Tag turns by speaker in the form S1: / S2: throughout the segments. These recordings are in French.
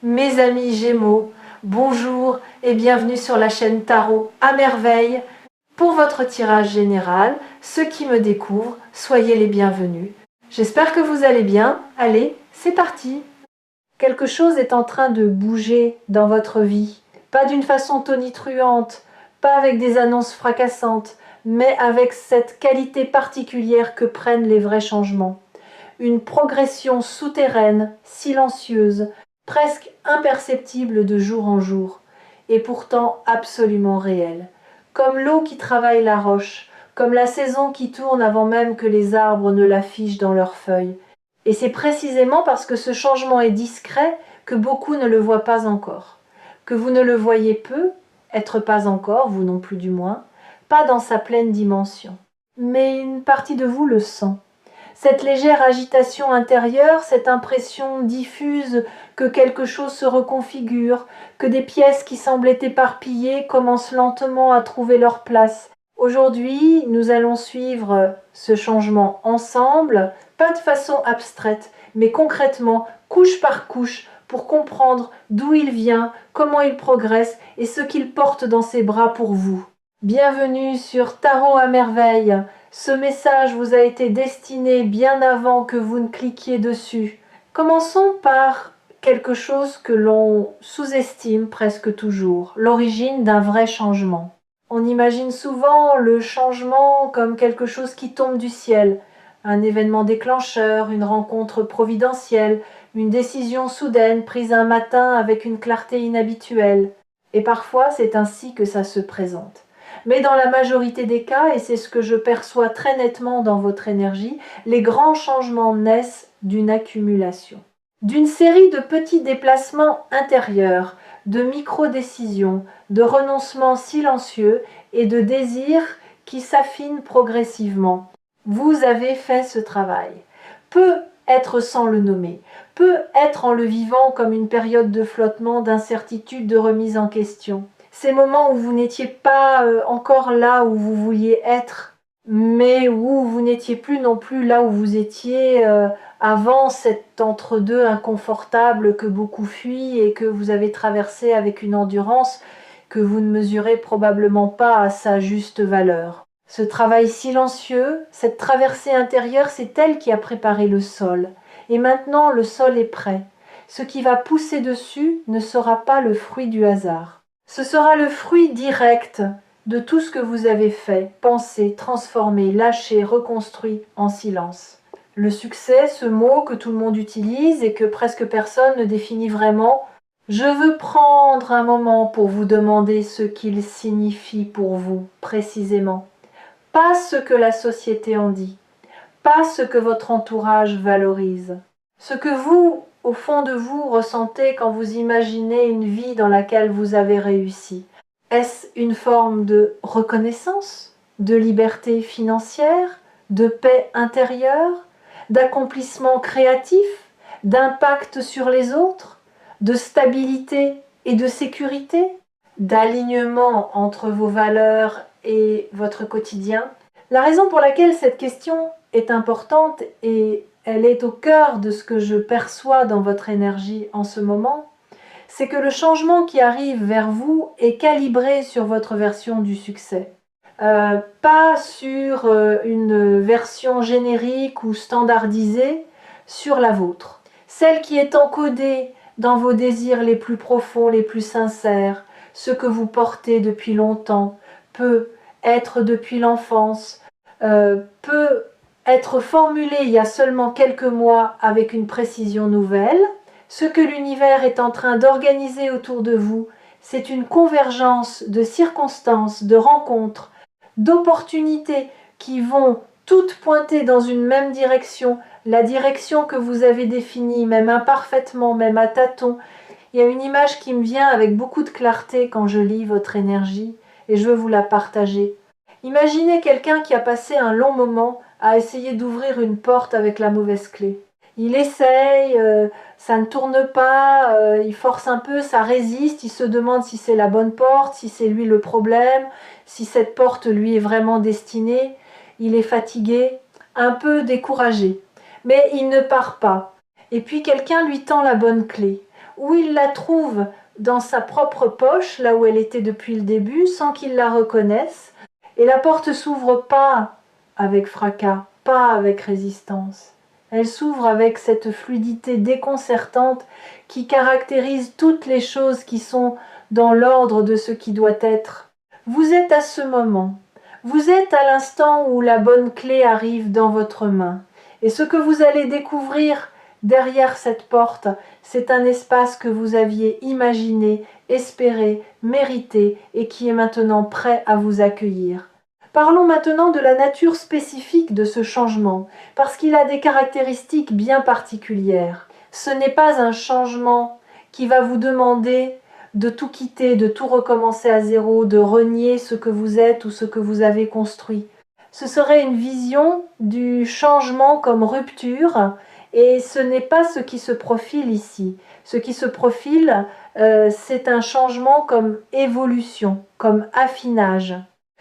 S1: Mes amis Gémeaux, bonjour et bienvenue sur la chaîne Tarot à merveille. Pour votre tirage général, ceux qui me découvrent, soyez les bienvenus. J'espère que vous allez bien. Allez, c'est parti. Quelque chose est en train de bouger dans votre vie. Pas d'une façon tonitruante, pas avec des annonces fracassantes, mais avec cette qualité particulière que prennent les vrais changements. Une progression souterraine, silencieuse, presque imperceptible de jour en jour, et pourtant absolument réelle. Comme l'eau qui travaille la roche, comme la saison qui tourne avant même que les arbres ne l'affichent dans leurs feuilles. Et c'est précisément parce que ce changement est discret que beaucoup ne le voient pas encore. Que vous ne le voyez peu, être pas encore, vous non plus du moins, pas dans sa pleine dimension. Mais une partie de vous le sent. Cette légère agitation intérieure, cette impression diffuse que quelque chose se reconfigure, que des pièces qui semblaient éparpillées commencent lentement à trouver leur place. Aujourd'hui, nous allons suivre ce changement ensemble, pas de façon abstraite, mais concrètement, couche par couche, pour comprendre d'où il vient, comment il progresse et ce qu'il porte dans ses bras pour vous. Bienvenue sur Tarot à merveille. Ce message vous a été destiné bien avant que vous ne cliquiez dessus. Commençons par quelque chose que l'on sous-estime presque toujours, l'origine d'un vrai changement. On imagine souvent le changement comme quelque chose qui tombe du ciel, un événement déclencheur, une rencontre providentielle, une décision soudaine prise un matin avec une clarté inhabituelle. Et parfois, c'est ainsi que ça se présente. Mais dans la majorité des cas, et c'est ce que je perçois très nettement dans votre énergie, les grands changements naissent d'une accumulation. D'une série de petits déplacements intérieurs, de micro-décisions, de renoncements silencieux et de désirs qui s'affinent progressivement. Vous avez fait ce travail. Peut être sans le nommer, peut être en le vivant comme une période de flottement, d'incertitude, de remise en question. Ces moments où vous n'étiez pas encore là où vous vouliez être, mais où vous n'étiez plus non plus là où vous étiez avant cet entre-deux inconfortable que beaucoup fuient et que vous avez traversé avec une endurance que vous ne mesurez probablement pas à sa juste valeur. Ce travail silencieux, cette traversée intérieure, c'est elle qui a préparé le sol. Et maintenant, le sol est prêt. Ce qui va pousser dessus ne sera pas le fruit du hasard. Ce sera le fruit direct de tout ce que vous avez fait, pensé, transformé, lâché, reconstruit en silence. Le succès, ce mot que tout le monde utilise et que presque personne ne définit vraiment, je veux prendre un moment pour vous demander ce qu'il signifie pour vous, précisément. Pas ce que la société en dit, pas ce que votre entourage valorise. Ce que vous, au fond de vous, ressentez quand vous imaginez une vie dans laquelle vous avez réussi. Est-ce une forme de reconnaissance, de liberté financière, de paix intérieure, d'accomplissement créatif, d'impact sur les autres, de stabilité et de sécurité, d'alignement entre vos valeurs et votre quotidien? La raison pour laquelle cette question est importante et elle est au cœur de ce que je perçois dans votre énergie en ce moment, c'est que le changement qui arrive vers vous est calibré sur votre version du succès. Pas sur une version générique ou standardisée, sur la vôtre. Celle qui est encodée dans vos désirs les plus profonds, les plus sincères, ce que vous portez depuis longtemps, peut être depuis l'enfance, peut être formulé il y a seulement quelques mois avec une précision nouvelle. Ce que l'univers est en train d'organiser autour de vous, c'est une convergence de circonstances, de rencontres, d'opportunités qui vont toutes pointer dans une même direction, la direction que vous avez définie, même imparfaitement, même à tâtons. Il y a une image qui me vient avec beaucoup de clarté quand je lis votre énergie et je veux vous la partager. Imaginez quelqu'un qui a passé un long moment à essayer d'ouvrir une porte avec la mauvaise clé. Il essaye, ça ne tourne pas, il force un peu, ça résiste, il se demande si c'est la bonne porte, si c'est lui le problème, si cette porte lui est vraiment destinée. Il est fatigué, un peu découragé, mais il ne part pas. Et puis quelqu'un lui tend la bonne clé. ou il la trouve dans sa propre poche, là où elle était depuis le début, sans qu'il la reconnaisse. Et la porte s'ouvre pas avec fracas, pas avec résistance. Elle s'ouvre avec cette fluidité déconcertante qui caractérise toutes les choses qui sont dans l'ordre de ce qui doit être. Vous êtes à ce moment. Vous êtes à l'instant où la bonne clé arrive dans votre main. Et ce que vous allez découvrir derrière cette porte, c'est un espace que vous aviez imaginé, espéré, mérité et qui est maintenant prêt à vous accueillir. Parlons maintenant de la nature spécifique de ce changement, parce qu'il a des caractéristiques bien particulières. Ce n'est pas un changement qui va vous demander de tout quitter, de tout recommencer à zéro, de renier ce que vous êtes ou ce que vous avez construit. Ce serait une vision du changement comme rupture, et ce n'est pas ce qui se profile ici. Ce qui se profile, c'est un changement comme évolution, comme affinage.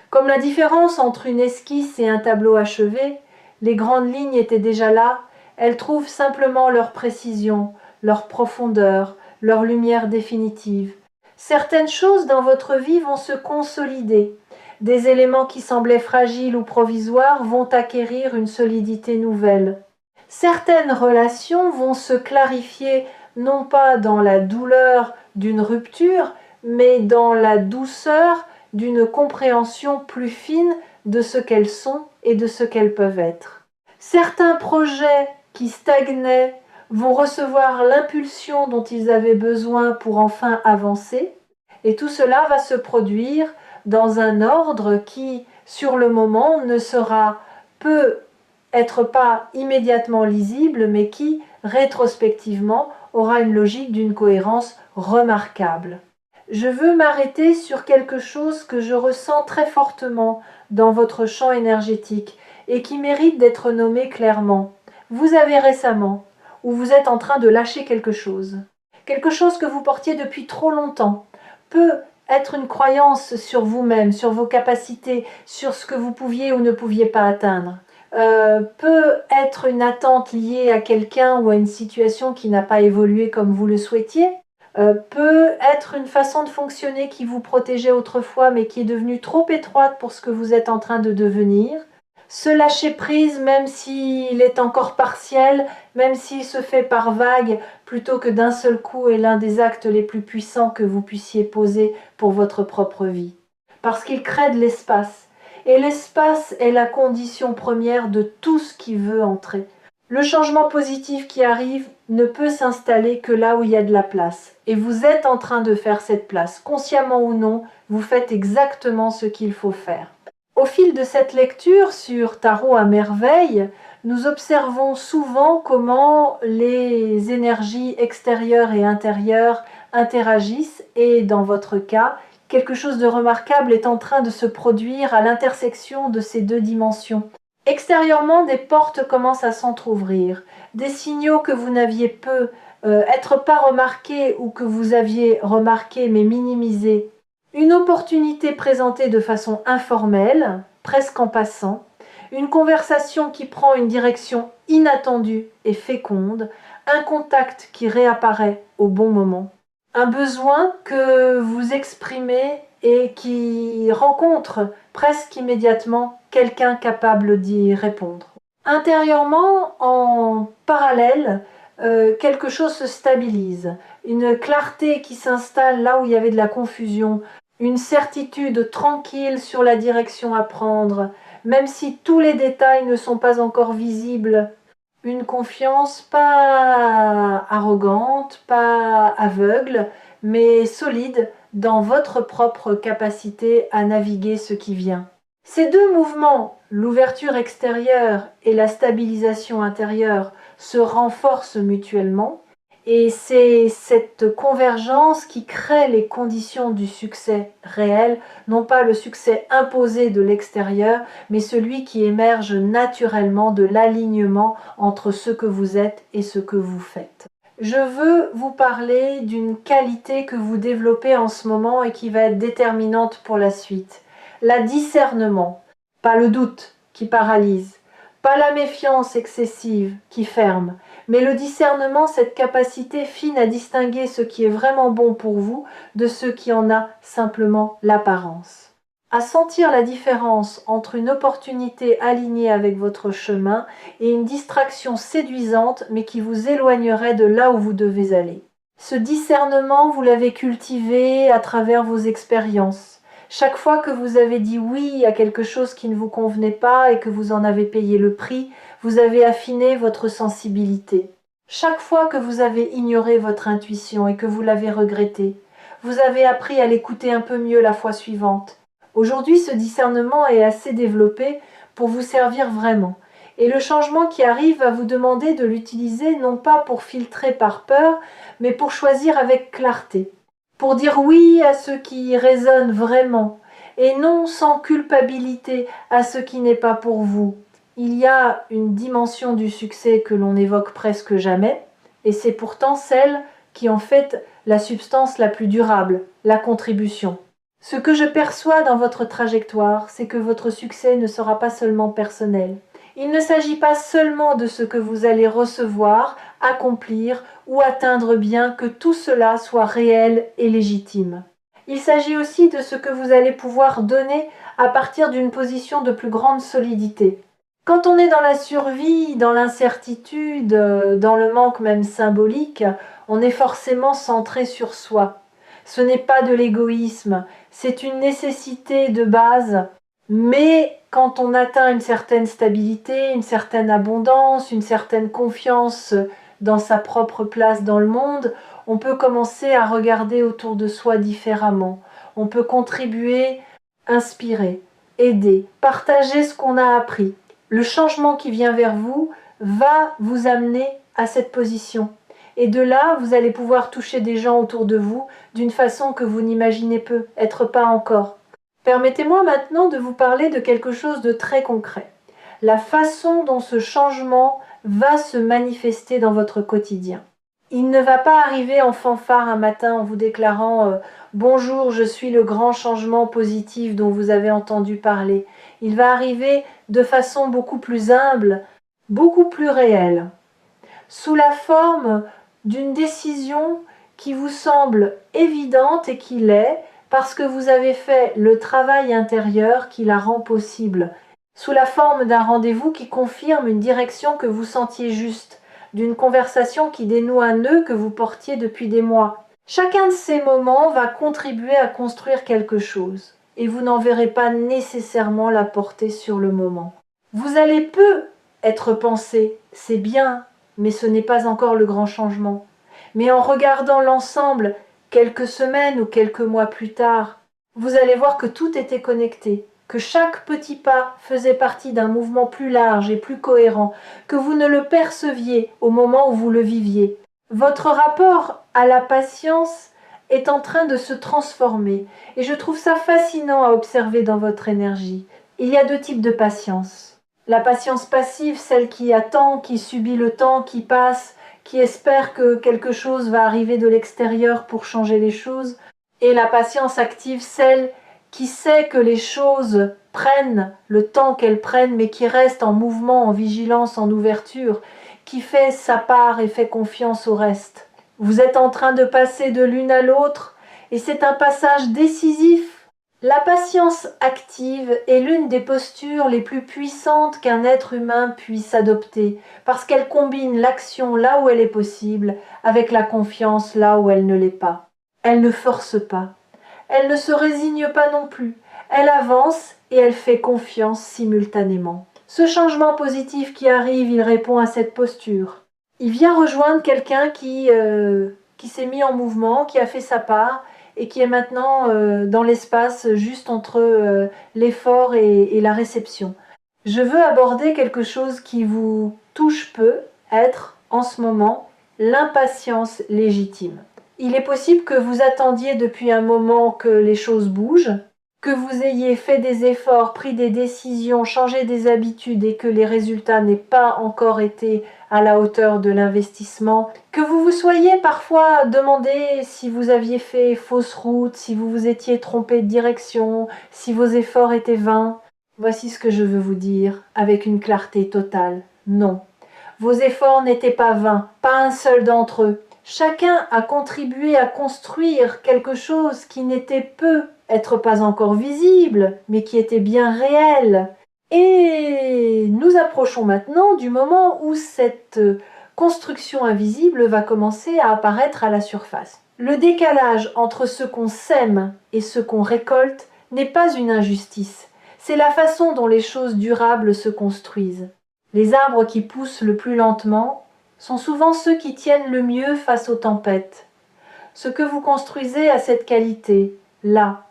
S1: Comme la différence entre une esquisse et un tableau achevé, les grandes lignes étaient déjà là, elles trouvent simplement leur précision, leur profondeur, leur lumière définitive. Certaines choses dans votre vie vont se consolider. Des éléments qui semblaient fragiles ou provisoires vont acquérir une solidité nouvelle. Certaines relations vont se clarifier non pas dans la douleur d'une rupture, mais dans la douceur d'une compréhension plus fine de ce qu'elles sont et de ce qu'elles peuvent être. Certains projets qui stagnaient vont recevoir l'impulsion dont ils avaient besoin pour enfin avancer, et tout cela va se produire dans un ordre qui, sur le moment, ne peut être pas immédiatement lisible, mais qui, rétrospectivement, aura une logique d'une cohérence remarquable. Je veux m'arrêter sur quelque chose que je ressens très fortement dans votre champ énergétique et qui mérite d'être nommé clairement. Vous avez récemment, ou vous êtes en train de lâcher quelque chose que vous portiez depuis trop longtemps, peut être une croyance sur vous-même, sur vos capacités, sur ce que vous pouviez ou ne pouviez pas atteindre. Peut être une attente liée à quelqu'un ou à une situation qui n'a pas évolué comme vous le souhaitiez, peut être une façon de fonctionner qui vous protégeait autrefois mais qui est devenue trop étroite pour ce que vous êtes en train de devenir. Se lâcher prise même s'il est encore partiel, même s'il se fait par vagues plutôt que d'un seul coup est l'un des actes les plus puissants que vous puissiez poser pour votre propre vie. Parce qu'il crée de l'espace. Et l'espace est la condition première de tout ce qui veut entrer. Le changement positif qui arrive ne peut s'installer que là où il y a de la place. Et vous êtes en train de faire cette place. Consciemment ou non, vous faites exactement ce qu'il faut faire. Au fil de cette lecture sur Tarot à merveille, nous observons souvent comment les énergies extérieures et intérieures interagissent et, dans votre cas, quelque chose de remarquable est en train de se produire à l'intersection de ces deux dimensions. Extérieurement, des portes commencent à s'entr'ouvrir, des signaux que vous n'aviez être pas remarqués ou que vous aviez remarqués mais minimisés. Une opportunité présentée de façon informelle, presque en passant, une conversation qui prend une direction inattendue et féconde, un contact qui réapparaît au bon moment. Un besoin que vous exprimez et qui rencontre presque immédiatement quelqu'un capable d'y répondre. Intérieurement, en parallèle, quelque chose se stabilise. Une clarté qui s'installe là où il y avait de la confusion, une certitude tranquille sur la direction à prendre, même si tous les détails ne sont pas encore visibles. Une confiance pas arrogante, pas aveugle, mais solide dans votre propre capacité à naviguer ce qui vient. Ces deux mouvements, l'ouverture extérieure et la stabilisation intérieure, se renforcent mutuellement et c'est cette convergence qui crée les conditions du succès réel, non pas le succès imposé de l'extérieur, mais celui qui émerge naturellement de l'alignement entre ce que vous êtes et ce que vous faites. Je veux vous parler d'une qualité que vous développez en ce moment et qui va être déterminante pour la suite. La discernement, pas le doute qui paralyse, pas la méfiance excessive qui ferme, Mais le discernement, cette capacité fine à distinguer ce qui est vraiment bon pour vous de ce qui en a simplement l'apparence. À sentir la différence entre une opportunité alignée avec votre chemin et une distraction séduisante mais qui vous éloignerait de là où vous devez aller. Ce discernement, vous l'avez cultivé à travers vos expériences. Chaque fois que vous avez dit oui à quelque chose qui ne vous convenait pas et que vous en avez payé le prix, vous avez affiné votre sensibilité. Chaque fois que vous avez ignoré votre intuition et que vous l'avez regretté, vous avez appris à l'écouter un peu mieux la fois suivante. Aujourd'hui, ce discernement est assez développé pour vous servir vraiment. Et le changement qui arrive va vous demander de l'utiliser non pas pour filtrer par peur, mais pour choisir avec clarté. Pour dire oui à ce qui résonne vraiment, et non sans culpabilité à ce qui n'est pas pour vous. Il y a une dimension du succès que l'on n'évoque presque jamais, et c'est pourtant celle qui en fait la substance la plus durable, la contribution. Ce que je perçois dans votre trajectoire, c'est que votre succès ne sera pas seulement personnel. Il ne s'agit pas seulement de ce que vous allez recevoir, accomplir ou atteindre bien que tout cela soit réel et légitime. Il s'agit aussi de ce que vous allez pouvoir donner à partir d'une position de plus grande solidité. Quand on est dans la survie, dans l'incertitude, dans le manque même symbolique, on est forcément centré sur soi. Ce n'est pas de l'égoïsme, c'est une nécessité de base. Mais quand on atteint une certaine stabilité, une certaine abondance, une certaine confiance dans sa propre place dans le monde, on peut commencer à regarder autour de soi différemment. On peut contribuer, inspirer, aider, partager ce qu'on a appris. Le changement qui vient vers vous va vous amener à cette position. Et de là, vous allez pouvoir toucher des gens autour de vous d'une façon que vous n'imaginez peut-être pas encore. Permettez-moi maintenant de vous parler de quelque chose de très concret. La façon dont ce changement va se manifester dans votre quotidien. Il ne va pas arriver en fanfare un matin en vous déclarant bonjour, je suis le grand changement positif dont vous avez entendu parler. Il va arriver de façon beaucoup plus humble, beaucoup plus réelle, sous la forme d'une décision qui vous semble évidente et qui l'est, parce que vous avez fait le travail intérieur qui la rend possible, sous la forme d'un rendez-vous qui confirme une direction que vous sentiez juste, d'une conversation qui dénoue un nœud que vous portiez depuis des mois. Chacun de ces moments va contribuer à construire quelque chose, et vous n'en verrez pas nécessairement la portée sur le moment. Vous allez peu être pensé, c'est bien, mais ce n'est pas encore le grand changement. Mais en regardant l'ensemble, quelques semaines ou quelques mois plus tard, vous allez voir que tout était connecté, que chaque petit pas faisait partie d'un mouvement plus large et plus cohérent, que vous ne le perceviez au moment où vous le viviez. Votre rapport à la patience est en train de se transformer et je trouve ça fascinant à observer dans votre énergie. Il y a deux types de patience. La patience passive, celle qui attend, qui subit le temps, qui passe, qui espère que quelque chose va arriver de l'extérieur pour changer les choses, et la patience active, celle qui sait que les choses prennent le temps qu'elles prennent, mais qui reste en mouvement, en vigilance, en ouverture, qui fait sa part et fait confiance au reste. Vous êtes en train de passer de l'une à l'autre, et c'est un passage décisif. La patience active est l'une des postures les plus puissantes qu'un être humain puisse adopter, parce qu'elle combine l'action là où elle est possible, avec la confiance là où elle ne l'est pas. Elle ne force pas. Elle ne se résigne pas non plus. Elle avance et elle fait confiance simultanément. Ce changement positif qui arrive, il répond à cette posture. Il vient rejoindre quelqu'un qui s'est mis en mouvement, qui a fait sa part, et qui est maintenant dans l'espace juste entre l'effort et la réception. Je veux aborder quelque chose qui vous touche peu, être en ce moment l'impatience légitime. Il est possible que vous attendiez depuis un moment que les choses bougent, que vous ayez fait des efforts, pris des décisions, changé des habitudes et que les résultats n'aient pas encore été à la hauteur de l'investissement, que vous vous soyez parfois demandé si vous aviez fait fausse route, si vous vous étiez trompé de direction, si vos efforts étaient vains. Voici ce que je veux vous dire avec une clarté totale. Non. Vos efforts n'étaient pas vains, pas un seul d'entre eux. Chacun a contribué à construire quelque chose qui n'était peut-être pas encore visible, mais qui était bien réel. Et nous approchons maintenant du moment où cette construction invisible va commencer à apparaître à la surface. Le décalage entre ce qu'on sème et ce qu'on récolte n'est pas une injustice, c'est la façon dont les choses durables se construisent. Les arbres qui poussent le plus lentement sont souvent ceux qui tiennent le mieux face aux tempêtes. Ce que vous construisez a cette qualité, là,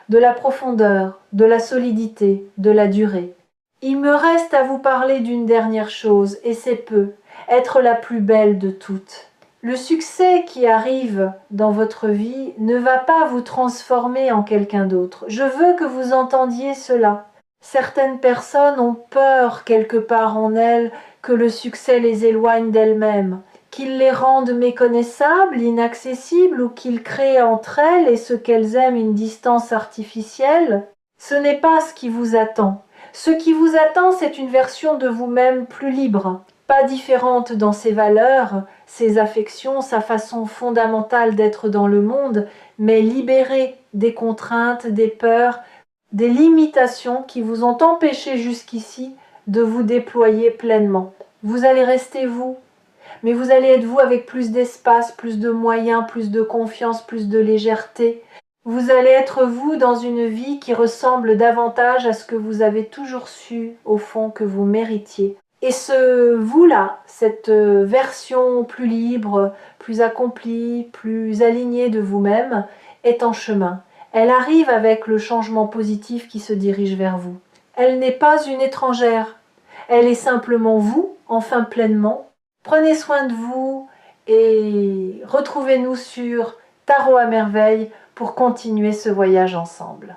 S1: de la profondeur, de la solidité, de la durée. Il me reste à vous parler d'une dernière chose, et c'est peu, être la plus belle de toutes. Le succès qui arrive dans votre vie ne va pas vous transformer en quelqu'un d'autre. Je veux que vous entendiez cela. Certaines personnes ont peur quelque part en elles que le succès les éloigne d'elles-mêmes, qu'il les rende méconnaissables, inaccessibles ou qu'il crée entre elles et ce qu'elles aiment une distance artificielle. Ce n'est pas ce qui vous attend. Ce qui vous attend, c'est une version de vous-même plus libre, pas différente dans ses valeurs, ses affections, sa façon fondamentale d'être dans le monde, mais libérée des contraintes, des peurs, des limitations qui vous ont empêché jusqu'ici de vous déployer pleinement. Vous allez rester vous, mais vous allez être vous avec plus d'espace, plus de moyens, plus de confiance, plus de légèreté. Vous allez être vous dans une vie qui ressemble davantage à ce que vous avez toujours su, au fond, que vous méritiez. Et ce vous-là, cette version plus libre, plus accomplie, plus alignée de vous-même, est en chemin. Elle arrive avec le changement positif qui se dirige vers vous. Elle n'est pas une étrangère. Elle est simplement vous, enfin pleinement. Prenez soin de vous et retrouvez-nous sur Tarot à merveille pour continuer ce voyage ensemble.